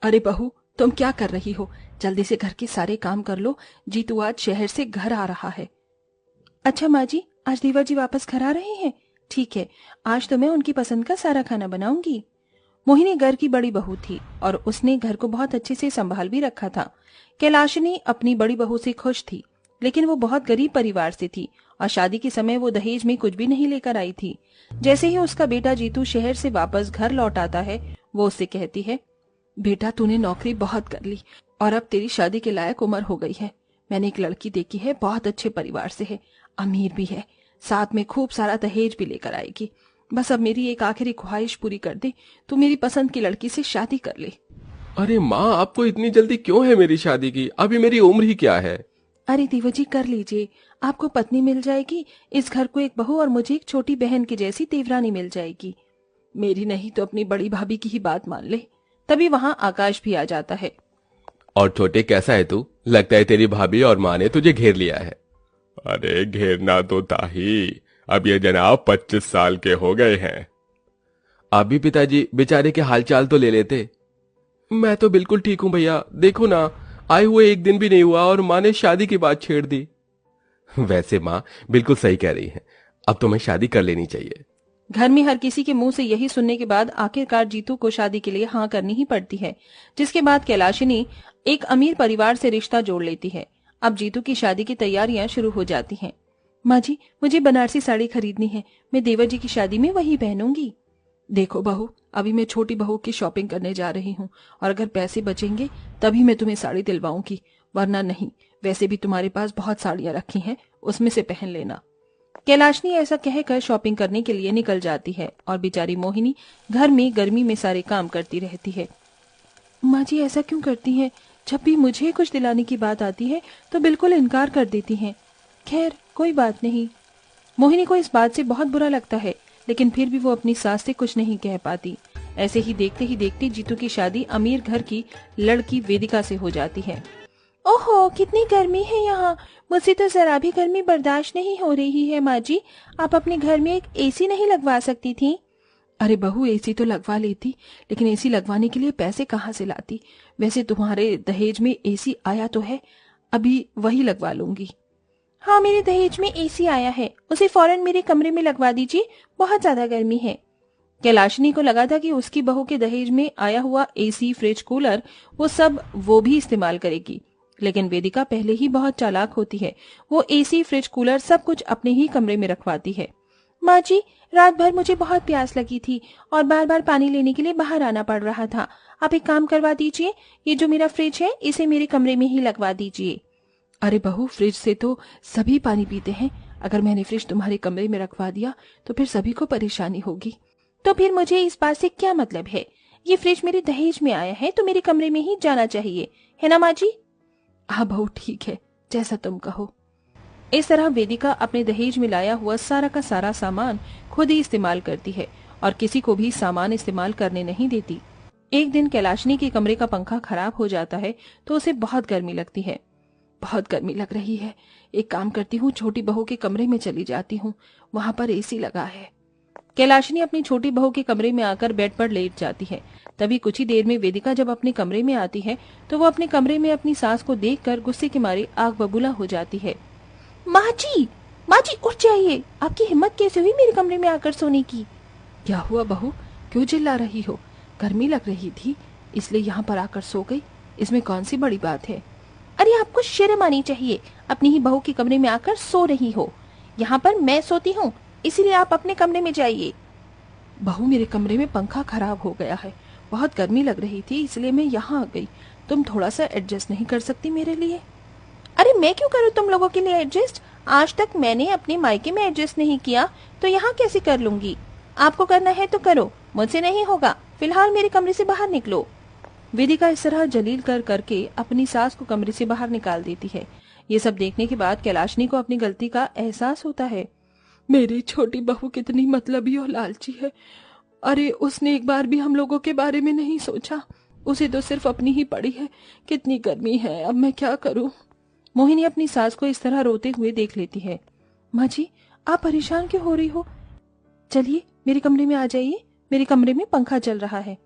अरे बहू, तुम क्या कर रही हो? जल्दी से घर के सारे काम कर लो। जीतू आज शहर से घर आ रहा है। अच्छा माँ जी, आज देवर जी वापस घर आ रहे हैं? ठीक है, आज तो मैं उनकी पसंद का सारा खाना बनाऊंगी। मोहिनी घर की बड़ी बहू थी और उसने घर को बहुत अच्छे से संभाल भी रखा था। कैलाशिनी अपनी बड़ी बहू से खुश थी, लेकिन वो बहुत गरीब परिवार से थी और शादी के समय वो दहेज में कुछ भी नहीं लेकर आई थी। जैसे ही उसका बेटा जीतू शहर से वापस घर लौट आता है, वो उससे कहती है, बेटा तूने नौकरी बहुत कर ली और अब तेरी शादी के लायक उम्र हो गई है। मैंने एक लड़की देखी है, बहुत अच्छे परिवार से है, अमीर भी है, साथ में खूब सारा दहेज भी लेकर आएगी। बस अब मेरी एक आखिरी ख्वाहिश पूरी कर दे, तू मेरी पसंद की लड़की से शादी कर ले। अरे माँ, आपको इतनी जल्दी क्यों है मेरी शादी की? अभी मेरी उम्र ही क्या है? अरे देवर जी, कर लीजिए, आपको पत्नी मिल जाएगी, इस घर को एक बहू और मुझे एक छोटी बहन की जैसी देवरानी मिल जाएगी। मेरी नहीं तो अपनी बड़ी भाभी की ही बात मान ले। तभी वहां आकाश भी आ जाता है। और छोटे, कैसा है तू? लगता है तेरी भाभी और माँ ने तुझे घेर लिया है। अरे घेरना तो था ही। अब ये जनाब 25 साल के हो गए हैं। आप भी पिताजी बेचारे के हालचाल तो ले लेते। मैं तो बिल्कुल ठीक हूँ भैया, देखो ना, आए हुए एक दिन भी नहीं हुआ और माँ ने शादी की बात छेड़ दी। वैसे माँ बिल्कुल सही कह रही है, अब तुम्हें शादी कर लेनी चाहिए। घर में हर किसी के मुंह से यही सुनने के बाद आखिरकार जीतू को शादी के लिए हाँ करनी ही पड़ती है, जिसके बाद कैलाशिनी एक अमीर परिवार से रिश्ता जोड़ लेती है। अब जीतू की शादी की तैयारियां शुरू हो जाती हैं। माँ जी, मुझे बनारसी साड़ी खरीदनी है, मैं देवर जी की शादी में वही पहनूंगी। देखो बहू, अभी मैं छोटी बहू की शॉपिंग करने जा रही हूँ और अगर पैसे बचेंगे तभी मैं तुम्हें साड़ी दिलवाऊंगी, वरना नहीं। वैसे भी तुम्हारे पास बहुत साड़ियां रखी हैं, उसमें से पहन लेना। कैलाशनी ऐसा कहकर शॉपिंग करने के लिए निकल जाती है और बेचारी मोहिनी घर में गर्मी में सारे काम करती रहती है। माँ जी ऐसा क्यों करती हैं? जब भी मुझे कुछ दिलाने की बात आती है तो बिल्कुल इनकार कर देती हैं। खैर कोई बात नहीं। मोहिनी को इस बात से बहुत बुरा लगता है, लेकिन फिर भी वो अपनी सास से कुछ नहीं कह पाती। ऐसे ही देखते जीतू की शादी अमीर घर की लड़की वेदिका से हो जाती है। ओहो, कितनी गर्मी है यहाँ, मुझसे तो जरा भी गर्मी बर्दाश्त नहीं हो रही है। माँ जी, आप अपने घर में एक एसी नहीं लगवा सकती थी? अरे बहू, एसी तो लगवा लेती, लेकिन एसी लगवाने के लिए पैसे कहाँ से लाती? वैसे तुम्हारे दहेज में एसी आया तो है, अभी वही लगवा लूंगी। हाँ, मेरे दहेज में एसी आया है, उसे फौरन मेरे कमरे में लगवा दीजिए, बहुत ज्यादा गर्मी है। कैलाशनी को लगा था कि उसकी बहू के दहेज में आया हुआ एसी, फ्रिज, कूलर, वो भी इस्तेमाल करेगी, लेकिन वेदिका पहले ही बहुत चालाक होती है। वो एसी, फ्रिज, कूलर सब कुछ अपने ही कमरे में रखवाती है। माँ जी, रात भर मुझे बहुत प्यास लगी थी और बार बार पानी लेने के लिए बाहर आना पड़ रहा था। आप एक काम करवा दीजिए, ये जो मेरा फ्रिज है इसे मेरे कमरे में ही लगवा दीजिए। अरे बहू, फ्रिज से तो सभी पानी पीते हैं, अगर मैंने फ्रिज तुम्हारे कमरे में रखवा दिया तो फिर सभी को परेशानी होगी। तो फिर मुझे इस बात से क्या मतलब है? ये फ्रिज मेरे दहेज में आया है तो मेरे कमरे में ही जाना चाहिए, है ना माँ जी? हाँ बहू, ठीक है, जैसा तुम कहो। इस तरह वेदिका अपने दहेज में लाया हुआ सारा का सारा सामान खुद ही इस्तेमाल करती है और किसी को भी सामान इस्तेमाल करने नहीं देती। एक दिन कैलाशनी के कमरे का पंखा खराब हो जाता है तो उसे बहुत गर्मी लगती है। बहुत गर्मी लग रही है, एक काम करती हूँ, छोटी बहू के कमरे में चली जाती हूँ, वहां पर एसी लगा है। कैलाशनी अपनी छोटी बहू के कमरे में आकर बेड पर लेट जाती है। तभी कुछ ही देर में वेदिका जब अपने कमरे में आती है तो वो अपने कमरे में अपनी सास को देखकर गुस्से के मारे आग बबूला हो जाती है। माँ जी, माँ जी उठ जाइए, आपकी हिम्मत कैसे हुई मेरे कमरे में आकर सोने की? क्या हुआ बहू, क्यों चिल्ला रही हो? गर्मी लग रही थी इसलिए यहाँ पर आकर सो गई, इसमें कौन सी बड़ी बात है? अरे आपको शर्म आनी चाहिए, अपनी ही बहू के कमरे में आकर सो रही हो। यहाँ पर मैं सोती हूँ, इसीलिए आप अपने कमरे में जाइए। बहू, मेरे कमरे में पंखा खराब हो गया है, बहुत गर्मी लग रही थी इसलिए मैं यहाँ आ गई, तुम थोड़ा सा एडजस्ट नहीं कर सकती मेरे लिए? अरे मैं क्यों करूँ तुम लोगों के लिए एडजस्ट? आज तक मैंने अपने मायके में एडजस्ट नहीं किया तो यहाँ कैसे कर लूंगी? आपको करना है तो करो, मुझसे नहीं होगा, फिलहाल मेरे कमरे से बाहर निकलो। वेदिका इस तरह जलील करके अपनी सास को कमरे से बाहर निकाल देती है। ये सब देखने के बाद कैलाशनी को अपनी गलती का एहसास होता है। मेरी छोटी बहू कितनी मतलबी और लालची है। अरे उसने एक बार भी हम लोगों के बारे में नहीं सोचा, उसे तो सिर्फ अपनी ही पड़ी है। कितनी गर्मी है, अब मैं क्या करूं? मोहिनी अपनी सास को इस तरह रोते हुए देख लेती है। माँ जी, आप परेशान क्यों हो रही हो? चलिए मेरे कमरे में आ जाइए, मेरे कमरे में पंखा चल रहा है।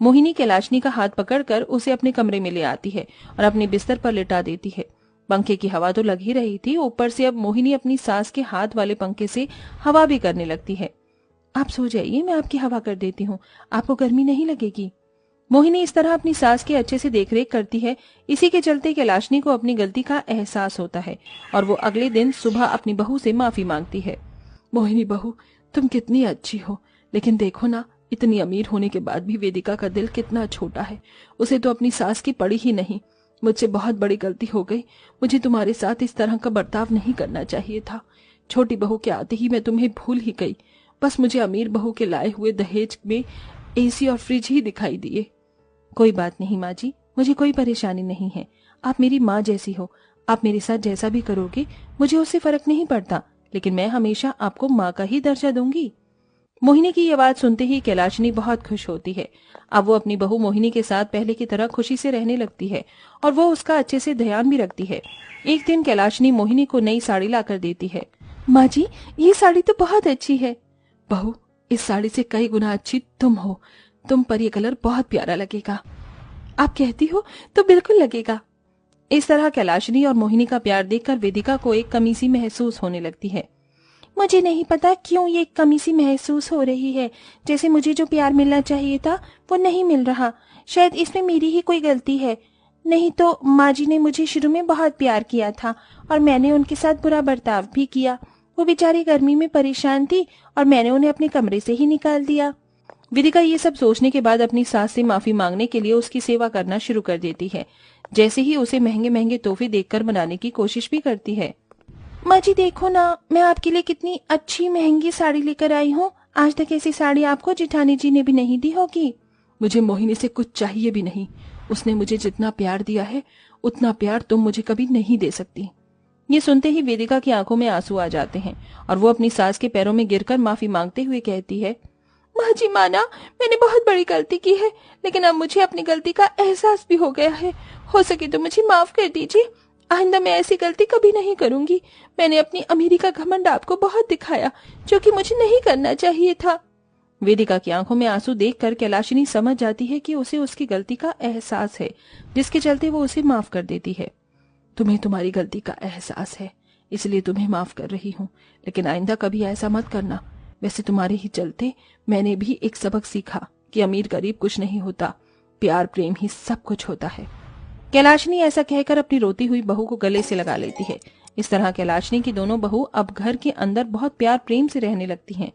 मोहिनी कैलाशनी का हाथ पकड़कर उसे अपने कमरे में ले आती है और अपने बिस्तर पर लिटा देती है। पंखे की हवा तो लग ही रही थी, ऊपर से अब मोहिनी अपनी सास के हाथ वाले पंखे से हवा भी करने लगती है। आप सो जाइए, मैं आपकी हवा कर देती हूँ, आपको गर्मी नहीं लगेगी। मोहिनी इस तरह अपनी सास की अच्छे से देखरेख करती है। इसी के चलते कैलाशनी को अपनी गलती का एहसास होता है और वो अगले दिन सुबह अपनी बहू से माफी मांगती है। मोहिनी बहू, तुम कितनी अच्छी हो, लेकिन देखो ना, इतनी अमीर होने के बाद भी वेदिका का दिल कितना छोटा है। उसे तो अपनी सास की पड़ी ही नहीं। मुझसे बहुत बड़ी गलती हो गई। मुझे तुम्हारे साथ इस तरह का बर्ताव नहीं करना चाहिए था। छोटी बहू के आते ही मैं तुम्हें भूल ही गई। बस मुझे अमीर बहू के लाए हुए दहेज में एसी और फ्रिज ही दिखाई दिए। कोई बात नहीं माँ जी, मुझे कोई परेशानी नहीं है। आप मेरी माँ जैसी हो, आप मेरे साथ जैसा भी करोगे मुझे उससे फर्क नहीं पड़ता, लेकिन मैं हमेशा आपको माँ का ही दर्जा दूंगी। मोहिनी की ये बात सुनते ही कैलाशनी बहुत खुश होती है। अब वो अपनी बहू मोहिनी के साथ पहले की तरह खुशी से रहने लगती है और वो उसका अच्छे से ध्यान भी रखती है। एक दिन कैलाशनी मोहिनी को नई साड़ी लाकर देती है। माँ जी, ये साड़ी तो बहुत अच्छी है। बहू, इस साड़ी से कई गुना अच्छी तुम हो। तुम पर ये कलर बहुत प्यारा लगेगा। आप कहती हो तो बिल्कुल लगेगा। इस तरह कैलाशनी और मोहिनी का प्यार देखकर वेदिका को एक कमी सी महसूस होने लगती है। मुझे नहीं पता क्यों ये कमी सी महसूस हो रही है, जैसे मुझे जो प्यार मिलना चाहिए था वो नहीं मिल रहा। शायद इसमें मेरी ही कोई गलती है। नहीं तो माँ जी ने मुझे शुरू में बहुत प्यार किया था और मैंने उनके साथ बुरा बर्ताव भी किया। वो बेचारी गर्मी में परेशान थी और मैंने उन्हें अपने कमरे से ही निकाल दिया। वेदिका ये सब सोचने के बाद अपनी सास से माफी मांगने के लिए उसकी सेवा करना शुरू कर देती है। जैसे ही उसे महंगे महंगे तोहफे देखकर मनाने की कोशिश भी करती है। माँ जी देखो ना, मैं आपके लिए कितनी अच्छी महंगी साड़ी लेकर आई हूँ। आज तक ऐसी साड़ी आपको जेठानी जी ने भी नहीं दी होगी। मुझे मोहिनी से कुछ चाहिए भी नहीं। उसने मुझे जितना प्यार दिया है उतना प्यार तुम मुझे कभी नहीं दे सकती। ये सुनते ही वेदिका की आंखों में आंसू आ जाते हैं और वो अपनी सास के पैरों में गिरकर माफी मांगते हुए कहती है, माँ जी माना, मैंने बहुत बड़ी गलती की है, लेकिन अब मुझे अपनी गलती का एहसास भी हो गया है। हो सके तो मुझे माफ कर दीजिए। आइंदा मैं ऐसी गलती कभी नहीं करूंगी। मैंने अपनी अमीरी का घमंड आपको बहुत दिखाया, जो कि मुझे नहीं करना चाहिए था। वेदिका की आंखों में आंसू देखकर कैलाशिनी समझ जाती है कि उसे उसकी गलती का एहसास है, जिसके चलते वो उसे माफ कर देती है। तुम्हें तुम्हारी गलती का एहसास है, इसलिए तुम्हें माफ कर रही हूँ, लेकिन आइंदा कभी ऐसा मत करना। वैसे तुम्हारे ही चलते मैंने भी एक सबक सीखा कि अमीर गरीब कुछ नहीं होता, प्यार प्रेम ही सब कुछ होता है। कैलाशनी ऐसा कहकर अपनी रोती हुई बहू को गले से लगा लेती है। इस तरह कैलाशनी की दोनों बहू अब घर के अंदर बहुत प्यार प्रेम से रहने लगती हैं।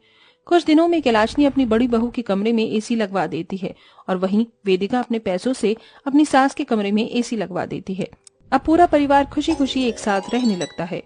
कुछ दिनों में कैलाशनी अपनी बड़ी बहू के कमरे में एसी लगवा देती है और वहीं वेदिका अपने पैसों से अपनी सास के कमरे में एसी लगवा देती है। अब पूरा परिवार खुशी खुशी एक साथ रहने लगता है।